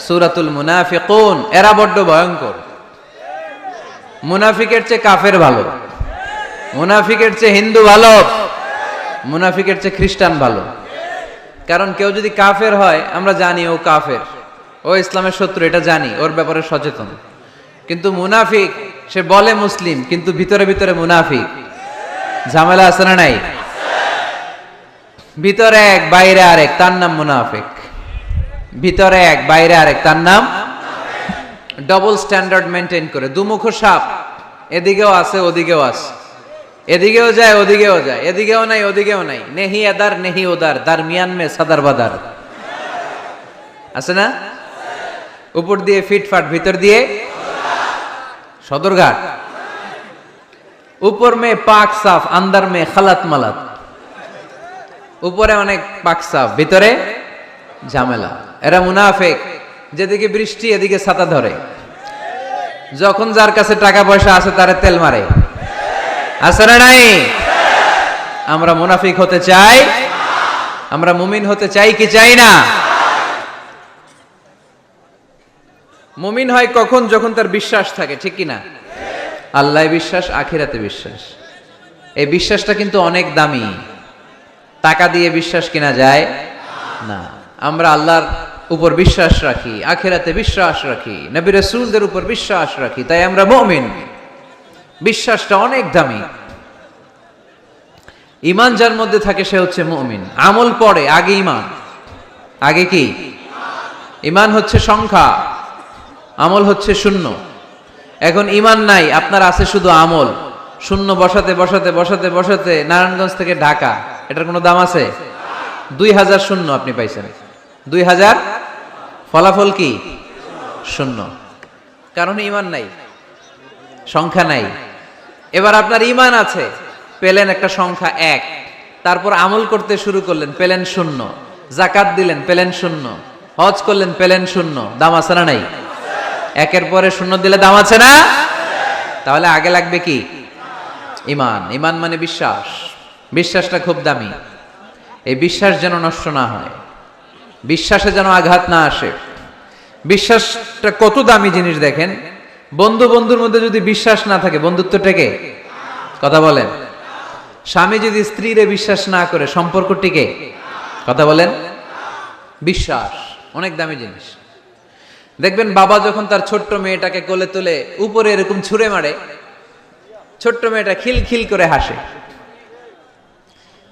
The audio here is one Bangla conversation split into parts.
সূরাতুল মুনাফিকুন। এরা বড্ড ভয়ঙ্কর। মুনাফিকের চেয়ে কাফের ভালো, মুনাফিকের চেয়ে হিন্দু ভালো, মুনাফিকের চেয়ে খ্রিস্টান ভালো। কারণ কেউ যদি কাফের হয় আমরা জানি ও কাফের, ও ইসলামের শত্রু, এটা জানি, ওর ব্যাপারে সচেতন। কিন্তু মুনাফিক, সে বলে মুসলিম কিন্তু ভিতরে ভিতরে মুনাফিক। ঝামেলা আছে না নাই? ভিতরে এক বাইরে আরেক, তার নাম মুনাফিক। ভিতরে এক বাইরে আরেক, তার নাম ডবল স্ট্যান্ডার্ড মেনটেন করে। দুমুখ সাপ, এদিকেও আছে ওদিকেও আছে, এদিকেও যায় ওদিকেও যায়, এদিকেও নাই ওদিকেও নাই। নেহি এদার নেহি ওদার, দারমিয়ান মে সাদার বাদার। আছে না? উপর দিয়ে ফিটফাট, ভিতর দিয়ে সদরঘাট। উপর মে পাক সাফ, আন্দার মে খালাত মালাত। উপরে অনেক পাক সাফ, ভিতরে ঝামেলা। এরা মুনাফিক। যেদিকে বৃষ্টি এদিকে ছাতা ধরে, যখন যার কাছে টাকা পয়সা আছে তারে তেল মারে। আছে না নাই? আমরা মুনাফিক হতে চাই? আমরা মুমিন হতে চাই কি চাই না? মুমিন হয় কখন? যখন তার বিশ্বাস থাকে, ঠিক কি না? আল্লাহ বিশ্বাস, আখিরাতে বিশ্বাস। এই বিশ্বাসটা কিন্তু অনেক দামি। টাকা দিয়ে বিশ্বাস কিনা যায় না। আমরা আল্লাহর উপর বিশ্বাস রাখি, আখিরাতে বিশ্বাস রাখি, নবী রাসূলদের উপর বিশ্বাস রাখি, তাই আমরা মুমিন। বিশ্বাসটা অনেক দামি। ঈমান যার মধ্যে থাকে সে হচ্ছে মুমিন। আমল পড়ে, আগে ঈমান। আগে কি? ঈমান হচ্ছে সংখ্যা, আমল হচ্ছে শূন্য। এখন ঈমান নাই, আপনার আছে শুধু আমল। শূন্য বসাতে বসাতে বসাতে বসাতে নারায়ণগঞ্জ থেকে ঢাকা, এটার কোনো দাম আছে? 2000 শূন্য আপনি পাইছেন। 2000 ফলাফল কি? শূন্য। কারণ ঈমান নাই, সংখ্যা নাই। এবার আপনার ঈমান আছে, পেলেন একটা সংখ্যা 1, তারপর আমল করতে শুরু করলেন, পেলেন শূন্য। যাকাত দিলেন, পেলেন শূন্য। হজ করলেন, পেলেন শূন্য। দাম আছে না নাই? একের পরে শূন্য দিলে দাম আছে না? তাহলে আগে লাগবে কি? ঈমান। ঈমান মানে বিশ্বাস। বিশ্বাসটা খুব দামি। এই বিশ্বাস যেন নষ্ট না হয়, বিশ্বাসে যেন আঘাত না আসে। বিশ্বাসটা কত দামি জিনিস দেখেন। বন্ধু বন্ধুর মধ্যে যদি বিশ্বাস না থাকে, বন্ধুত্ব টেকে? কথা বলেন। স্বামী যদি স্ত্রীরে বিশ্বাস না করে, সম্পর্ক টিকে? কথা বলেন। বিশ্বাস অনেক দামি জিনিস। দেখবেন বাবা যখন তার ছোট্ট মেয়েটাকে কোলে তুলে উপরে এরকম ছুঁড়ে মারে, ছোট্ট মেয়েটা খিলখিল করে হাসে।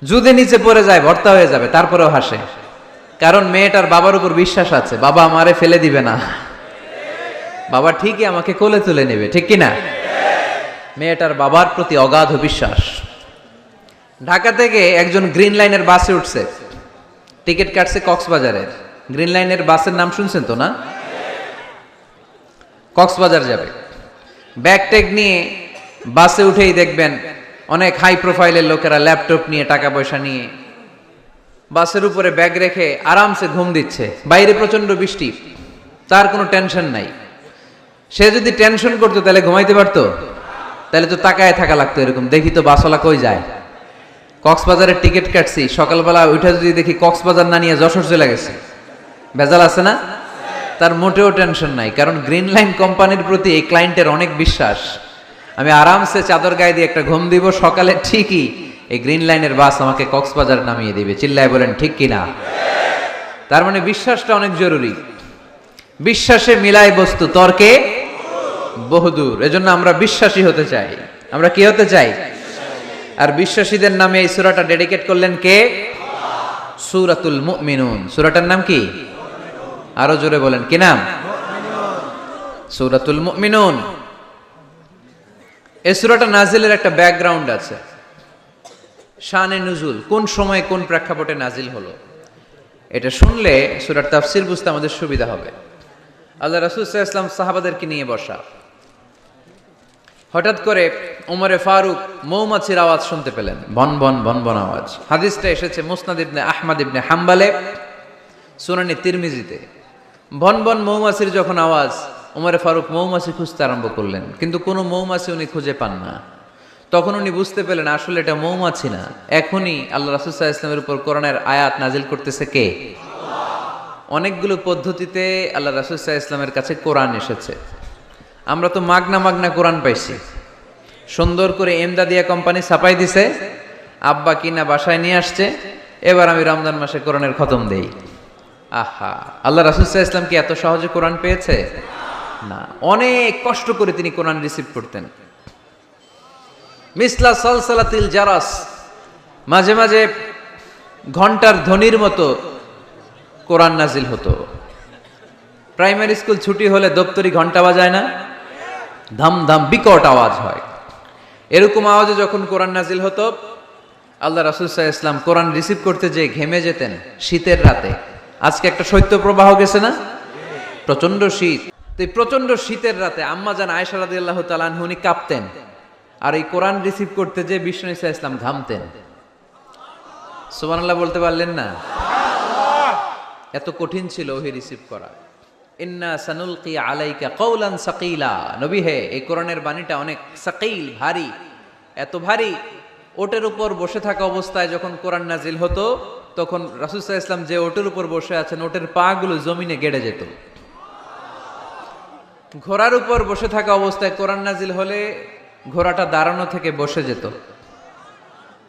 যদি নিচে পড়ে যায় ভর্তা হয়ে যাবে, তারপরেও হাসে। কারণ মেয়েটার বাবার উপর বিশ্বাস আছে, বাবা আমারে ফেলে দিবে না, বাবা ঠিকই আমাকে কোলে তুলে নেবে, ঠিক কিনা? মেয়েটার বাবার প্রতি অগাধ বিশ্বাস। ঢাকা থেকে একজন গ্রিন লাইনের বাসে উঠছে, টিকিট কাটছে কক্সবাজারের। গ্রিন লাইনের বাসের নাম শুনছেন তো না? কক্সবাজার যাবে। ব্যাগ ট্যাগ নিয়ে বাসে উঠেই দেখবেন অনেক হাই প্রোফাইলের লোকেরা ল্যাপটপ নিয়ে, টাকা পয়সা নিয়ে বাসের উপরে ব্যাগ রেখে আরামসে ঘুম দিচ্ছে। বাইরে প্রচন্ড বৃষ্টি, তার কোনো টেনশন নাই। সে যদি টেনশন করতো তাহলে ঘুমাইতে পারতো? তাহলে তো তাকায় থাকা লাগতো এরকম, দেখি তো বাসওয়ালা কই যায়। কক্সবাজারের টিকিট কাটছি, সকালবেলা উঠে যদি দেখি কক্সবাজার না নিয়ে যশোর চলে গেছে, ভেজাল আছে না? তার মোটেও টেনশন নাই, কারণ গ্রিন লাইন কোম্পানির প্রতি এই ক্লায়েন্টের অনেক বিশ্বাস। আমি আরামসে চাদর গায়ে দিয়ে একটা ঘুম দিব, সকালে ঠিকই এই গ্রিন লাইনের বাস আমাকে কক্সবাজার নামিয়ে দিবে। চিল্লায় বলেন ঠিক কিনা? তার মানে বিশ্বাসটা অনেক জরুরি। বিশ্বাসে মিলায় বস্তু, তর্কে বহুদূর। এজন্য আমরা বিশ্বাসী হতে চাই। আমরা কি হতে চাই? আর বিশ্বাসীদের নামে এই সূরাটা ডেডিকেট করলেন কে? সূরাতুল মুমিনুন। সূরাটার নাম কি? আরো জোরে বলেন, কি নাম? সূরাতুল মুমিনুন। এই সূরাটা নাজিলের একটা ব্যাকগ্রাউন্ড আছে, শানে নুজুল, কোন সময় কোন প্রেক্ষাপটে নাজিল হলো, এটা শুনলে সূরার তাফসীর বুঝতে আমাদের সুবিধা হবে। আল্লাহ রাসূল সাল্লাল্লাহু আলাইহি ওয়াসাল্লাম সাহাবাদের নিয়ে বসা, হঠাৎ করে ওমরে ফারুক মৌমাছির আওয়াজ শুনতে পেলেন, বন বন বন বন আওয়াজ। হাদিসটা এসেছে মুসনাদ ইবনে আহমদ ইবনে হাম্বালে, সুনানে তিরমিজিতে। বন বন মৌমাছির যখন আওয়াজ, ওমরে ফারুক মৌমাছি খুঁজতে আরম্ভ করলেন, কিন্তু কোনো মৌমাছি উনি খুঁজে পান না। তখন উনি বুঝতে পেলেন আসলে এটা মৌমাছি না। এখনই আল্লাহ রাসূল সাল্লাল্লাহু আলাইহি ওয়াসাল্লামের উপর কোরআনের আয়াত নাজিল করতেছে কে? অনেকগুলো পদ্ধতিতে আল্লাহ রাসূল সাল্লাল্লাহু আলাইহি ইসলামের কাছে কোরআন এসেছে। আমরা তো মাগনা মাগনা কোরআন পাইছি, সুন্দর করে এমদাদিয়া কোম্পানি ছাপাই দিছে, আব্বা কিনা বাসায় নিয়ে আসছে, এবার আমি রমজান মাসে কোরআনের খতম দেই। আহা, আল্লাহ রাসূল সাল্লাল্লাহু আলাইহি ইসলাম কি এত সহজে কোরআন পেয়েছে? না, অনেক কষ্ট করে তিনি কোরআন রিসিভ করতেন। মিসলা সালসালাতিল জারাস, মাঝে মাঝে ঘন্টার ধ্বনির মতো কোরআন নাজিল হতো। প্রাইমারি স্কুল ছুটি হলে দপ্তরি ঘন্টা বাজায় না, ধাম ধাম বিকট আওয়াজ হয়। এরকম আওয়াজে যখন কোরআন নাজিল হতো, আল্লাহ রাসূল সাল্লাল্লাহু আলাইহি ওয়াসাল্লাম কোরআন রিসিভ করতে যে ঘেমে যেতেন শীতের রাতে। আজকে একটা শৈত্য প্রবাহ গেছে না, প্রচন্ড শীত। তো এই প্রচন্ড শীতের রাতে আম্মা জান আয়েশা রাদিয়াল্লাহু তাআলা আনহা উনি কাঁপতেন, আর এই কোরআন রিসিভ করতে যে বিষ্ণু সাল্লাল্লাহু আলাইহি ওয়াসাল্লাম ঘামতেন। সুবহানাল্লাহ বলতে পারলেন না? এত কঠিন ছিল ওহি রিসিভ করা। ইন্না সানুলকি আলাইকা কওলান সাকিলা, নবী হে, এই কোরআনের বাণীটা অনেক সাকিল, ভারী। এত ভারী, ওটের উপর বসে থাকা অবস্থায় যখন কোরআন নাজিল হতো, তখন রাসূল সাল্লাল্লাহু আলাইহি ওয়াসাল্লাম যে ওটের উপর বসে আছেন, ওটের পা গুলো জমিনে গেড়ে যেত। ঘোড়ার উপর বসে থাকা অবস্থায় কোরআন নাজিল হলে ঘোড়াটা দাঁড়ানো থেকে বসে যেত।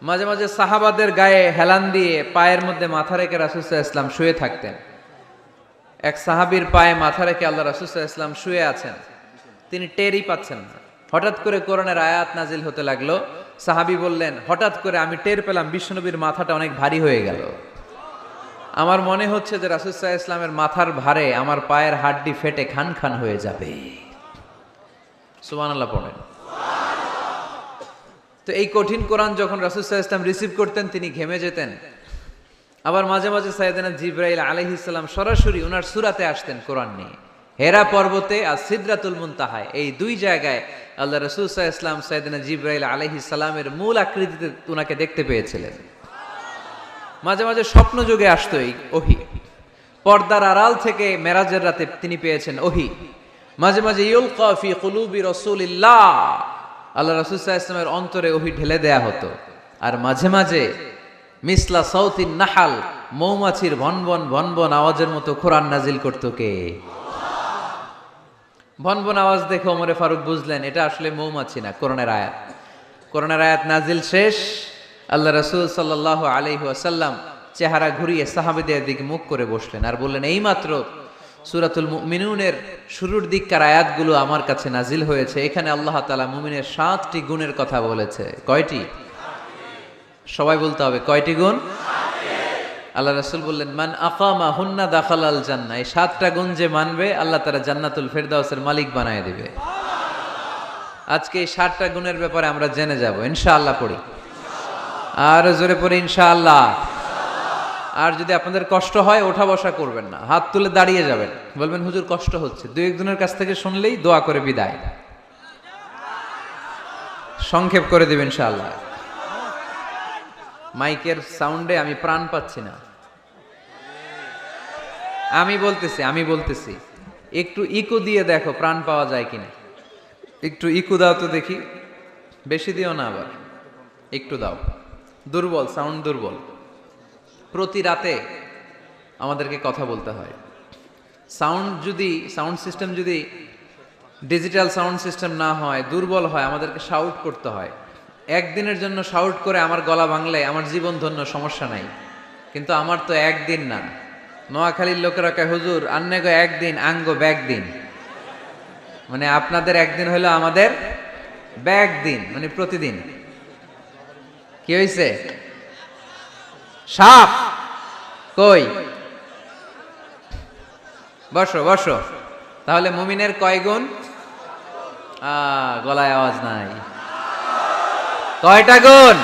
মাঝে মাঝে সাহাবাদের গায়ে হেলান দিয়ে পায়ের মধ্যে মাথা রেখে রাসূল সাল্লাল্লাহু আলাইহি ওয়াসাল্লাম শুয়ে থাকতেন। এক সাহাবীর পায়ে মাথা রেখে আল্লাহ রাসূল সাল্লাল্লাহু আলাইহি ওয়াসাল্লাম শুয়ে আছেন, তিনি টেরই পাচ্ছেন না। হঠাৎ করে কোরআনের আয়াত নাজিল হতে লাগলো। সাহাবী বললেন, হঠাৎ করে আমি টের পেলাম বিশ্বনবীর মাথাটা অনেক ভারী হয়ে গেল। আমার মনে হচ্ছে যে রাসূল সাল্লাল্লাহু আলাইহি ওয়াসাল্লামের মাথার ভারে আমার পায়ের হাড্ডি ফেটে খান খান হয়ে যাবে। সুবহানাল্লাহ পড়েন। তো এই কঠিন কোরআন যখন রাসূল সাল্লাল্লাহু আলাইহি ওয়াসাল্লাম রিসিভ করতেন, তিনি ঘেমে যেতেন। আবার মাঝে মাঝে সাইয়েদনা জিবরাইল আলাইহিস সালাম সরাসরি ওনার সূরাতে আসতেন কোরআন নিয়ে। হেরা পর্বতে আর সিদরাতুল মুনতাহায়, এই দুই জায়গায় আল্লাহ রাসূল সাল্লাল্লাহু আলাইহি ওয়াসাল্লাম সাইয়েদনা জিবরাইল আলাইহিস সালামের মূল আকৃতিতে ওনাকে দেখতে পেয়েছিলেন। মাঝে মাঝে স্বপ্ন যুগে আসতো এই ওহী। পর্দার আড়াল থেকে মেরাজের রাতে তিনি পেয়েছেন ওহী। মাঝে মাঝে ইউলকা ফি কুলুবি রাসূলিল্লাহ, আল্লাহ রাসূল সাল্লাল্লাহু আলাইহি ওয়াসাল্লামের অন্তরে ওহী ঢেলে দেয়া হতো। আর মাঝে মাঝে মিসলা সাউতিন নাহাল, মৌমাছির ভনভন ভনভন আওয়াজের মতো কোরআন নাজিল করতো কে? ভনভন আওয়াজ দেখে ওমরে ফারুক বুঝলেন এটা আসলে মৌমাছি না, কোরআনের আয়াত। কোরআনের আয়াত নাজিল শেষ, আল্লাহ রাসূল সাল্লাল্লাহু আলাইহি ওয়াসাল্লাম চেহারা ঘুরিয়ে সাহাবীদের দিকে মুখ করে বসলেন আর বললেন, এইমাত্র সূরাতুল মুমিনুনের শুরুর দিককার আয়াতগুলো আমার কাছে নাজিল হয়েছে। এখানে আল্লাহ তাআলা মুমিনের 7টি গুণের কথা বলেছে। কয়টি? সবাই বলতে হবে, কয়টি গুণ? আল্লাহ রাসূল বললেন, মান আকামা হুন্না দাখালাল জান্নাহ, এই 7টা গুণ যে মানবে আল্লাহ তাআলা জান্নাতুল ফেরদাউসের মালিক বানায় দিবে। আজকে এই 7টা গুণের ব্যাপারে আমরা জেনে যাব ইনশাআল্লাহ। পড়ি আর জোরে পড়ি ইনশাআল্লাহ। আর যদি আপনাদের কষ্ট হয় ওঠা বসা করবেন না, হাত তুলে দাঁড়িয়ে যাবেন, বলবেন হুজুর কষ্ট হচ্ছে। দুই একজনের কাছ থেকে শুনলেই দোয়া করে বিদায়, সংক্ষেপ করে দিবেন ইনশাআল্লাহ। মাইকের সাউন্ডে আমি প্রাণ পাচ্ছি না। আমি বলতেছি একটু ইকো দিয়ে দেখো প্রাণ পাওয়া যায় কিনা। একটু ইকো দাও তো দেখি, বেশি দিও না, আবার একটু দাও। দুর্বল, সাউন্ড দুর্বল। প্রতি রাতে আমাদেরকে কথা বলতে হয়। সাউন্ড সিস্টেম যদি ডিজিটাল সাউন্ড সিস্টেম না হয়, দুর্বল হয়, আমাদেরকে শাউট করতে হয়। একদিনের জন্য শাউট করে আমার গলা ভাঙলে আমার জীবন ধন্য, সমস্যা নাই। কিন্তু আমার তো একদিন না। নোয়াখালীর লোকেরা কয়, হুজুর আন্নে গো একদিন, আঙ্গ ব্যাগ দিন। মানে আপনাদের একদিন হলো আমাদের ব্যাগ দিন, মানে প্রতিদিন। কি হয়েছে? সাপ কই? বসো বসো। তাহলে মুমিনের কয় গুণ? গলায় আওয়াজ নাই। কয়টা গুণ?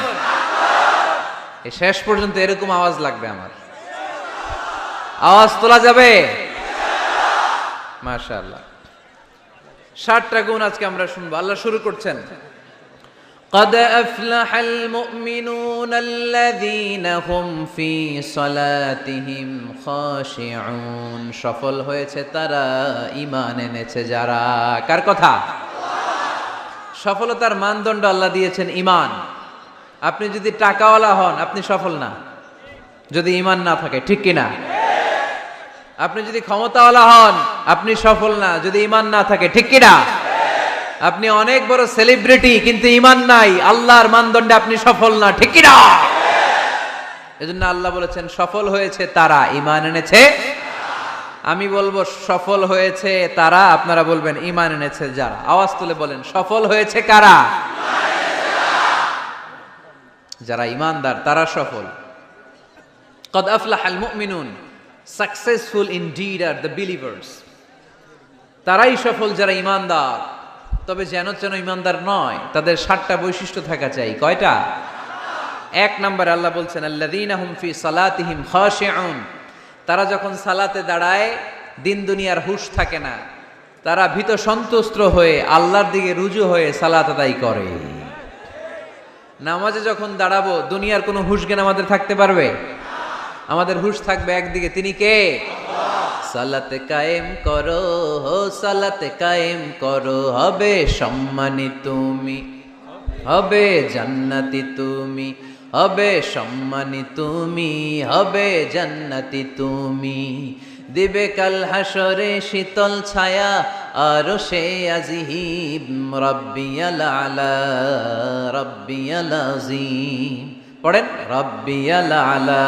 এই শেষ পর্যন্ত এরকম আওয়াজ লাগবে আমার। আওয়াজ তোলা যাবে? মাশাআল্লাহ। 7টা গুণ আজকে আমরা শুনবো। আল্লাহ শুরু করছেন, قد أفلح المؤمنون الذين هم في صلاتهم خاشعون, সফল হয়েছে তারা ঈমান এনেছে যারা। কার কথা? সফলতার মানদণ্ড আল্লাহ দিয়েছেন ঈমান। আপনি যদি টাকাওয়ালা হন আপনি সফল না, যদি ঈমান না থাকে, ঠিক কিনা? আপনি যদি ক্ষমতাওয়ালা হন আপনি সফল না, যদি ঈমান না থাকে, ঠিক কি না? আপনি অনেক বড় সেলিব্রিটি কিন্তু ঈমান নাই, আল্লাহর মানদণ্ডে আপনি সফল না, ঠিক কি না? এজন্য আল্লাহ বলেছেন সফল হয়েছে তারা ঈমান এনেছে। আমি বলবো সফল হয়েছে তারা, আপনারা বলবেন ঈমান এনেছে যারা। আওয়াজ তুলে বলেন সফল হয়েছে কারা? যারা ঈমানদার তারা সফল। কদ আফলাহাল মুমিনুন, successful indeed are the believers. তারাই সফল যারা ঈমানদার। তবে যেন ঈমানদার নয়, তাদের 7টা বৈশিষ্ট্য থাকা চাই। কয়টা? 1 নম্বরে আল্লাহ বলছেন আল্লাযীনা হুম ফি সালাতিহিম খাশিউন, তারা যখন সালাতে দাঁড়ায় দিন দুনিয়ার হুঁশ থাকে না, তারা ভীত সন্ত্রস্ত হয়ে আল্লাহর দিকে রুজু হয়ে সালাত আদায় করে। নামাজে যখন দাঁড়াবো দুনিয়ার কোনো হুঁশ জ্ঞান আমাদের থাকতে পারবে? আমাদের হুঁশ থাকবে একদিকে, তিনি কে? সালাতে কায়েম করো, সালাতে কায়েম করো, হবে সম্মানী তুমি, হবে জান্নাতি তুমি, হবে সম্মানী তুমি, হবে জান্নাতি তুমি। দিবে কাল হাসরে শীতল ছায়া আরশে আজিম, রাব্বিয়াল আলা রাব্বিয়াল আযীম। পড়েন রাব্বিয়াল আলা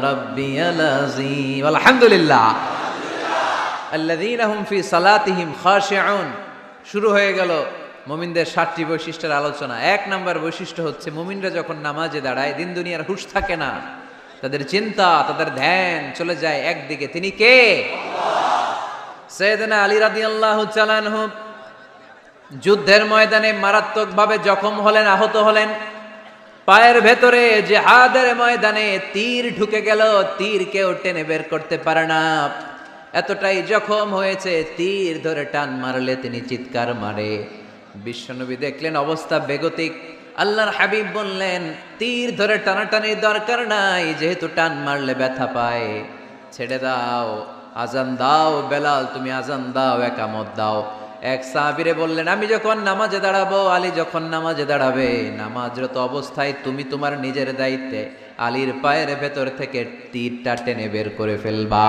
রাব্বিয়াল আযীম। আলহামদুলিল্লাহ। আল্লাযীনা হুম ফি সালাতিহিম খাশিউন। শুরু হয়ে গেল মুমিনদের 7টি বৈশিষ্ট্যের আলোচনা। 1 নম্বর বৈশিষ্ট্য হচ্ছে মুমিনরা যখন নামাজে দাঁড়ায় দিন দুনিয়ার হুঁশ থাকে না, তাদের চিন্তা তাদের ধ্যান চলে যায় একদিকে, তিনি কে? সাইয়েদনা আলী রাদিয়াল্লাহু তাআলা আনহু যুদ্ধের ময়দানে মারাত্মকভাবে জখম হলেন, আহত হলেন। পায়ের ভেতরে জিহাদের ময়দানে তীর ঢুকে গেল, তীর কেউ টেনে বের করতে পারে না, এতটাই জখম হয়েছে। তীর ধরে টান মারলে তিনি চিৎকার মারে। বিশ্বনবী দেখলেন অবস্থা বেগতিক। আল্লাহর হাবিব বললেন তীর ধরে টানাটানির দরকার নাই, যেহেতু টান মারলে ব্যথা পায়, ছেড়ে দাও, আজান দাও। বেলাল তুমি আজান দাও, একামত দাও। এক সাহাবীরে বললেন আমি যখন নামাজে দাঁড়াবো, আলী যখন নামাজে দাঁড়াবে, নামাজরত অবস্থায় তুমি তোমার নিজের দায়িত্বে আলীর পায়ের ভেতর থেকে তীরটা টেনে বের করে ফেলবা।